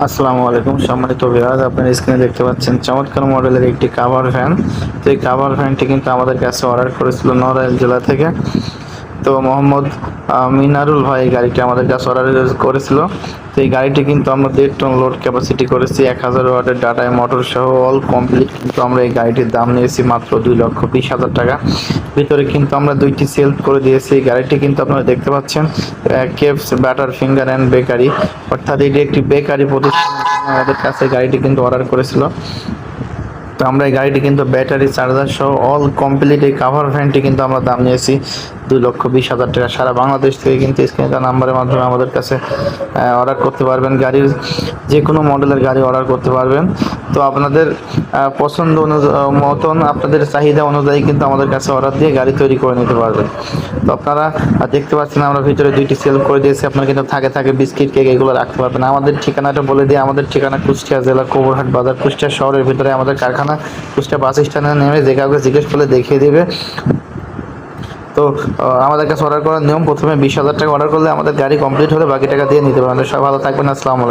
আসসালামু আলাইকুম সম্মানিত ভিউয়ার, আপনারা স্ক্রিনে দেখতে পাচ্ছেন চমৎকার মডেলের একটি কাভার ভ্যান। তো এই কাভার ভ্যানটি কিন্তু আমাদের কাছে অর্ডার করেছিল নড়াইল জেলা থেকে। তো মোহাম্মদ মিনারুল ভাই এই গাড়িটি আমাদের কাছে অর্ডার করেছিল। তো এই গাড়িটি কিন্তু আমরা 1.5 টন লোড ক্যাপাসিটি করেছি, 1000 ওয়াটের ডাটায় মোটর সহ অল কমপ্লিট। কিন্তু আমরা এই গাড়িটির দাম নিয়েছি মাত্র 2,20,000 টাকা। ভিতরে কিন্তু আমরা দুইটি সেলফ করে দিয়েছি। এই গাড়িটি কিন্তু আপনারা দেখতে পাচ্ছেন capes batter finger and bakery, অর্থাৎ এটি একটি বেকারি প্রতিষ্ঠান আমাদের কাছে গাড়িটি কিন্তু অর্ডার করেছিল। তো আমরা এই গাড়িটি কিন্তু ব্যাটারি চার্জার সহ অল কমপ্লিট এই কাভার ভ্যানটি কিন্তু আমরা দাম নিয়েছি 2,20,000 টাকা। সারা বাংলাদেশ থেকে কিন্তু স্ক্রিনে নাম্বারের মাধ্যমে আমাদের কাছে অর্ডার করতে পারবেন, গাড়ির যে কোনো মডেলের গাড়ি অর্ডার করতে পারবেন। তো আপনাদের পছন্দ মতন আপনাদের চাহিদা অনুযায়ী কিন্তু আমাদের কাছে অর্ডার দিয়ে গাড়ি তৈরি করে নিতে পারবেন। তো আপনারা দেখতে পাচ্ছেন আমরা ভিতরে দুইটি সেল করে দিয়েছি। আপনারা কিন্তু থাকে বিস্কিট কেক এগুলো রাখতে পারবেন। আমাদের ঠিকানাটা বলে দিয়ে, আমাদের ঠিকানা কুষ্টিয়া জেলা কোবরহাট বাজার, কুষ্টিয়া শহরের ভিতরে আমাদের কারখানা। কুষ্টিয়া বাস স্ট্যান্ডে নেমে যে কাউকে জিজ্ঞেস করলে দেখিয়ে দিবে। তো আমাদের কাছে অর্ডার করার নিয়ম, প্রথমে 20,000 টাকা অর্ডার করলে আমাদের গাড়ি কমপ্লিট হলে বাকি টাকা দিয়ে নিতে পারবেন। সবাই ভালো থাকবেন, আসসালামু আলাইকুম।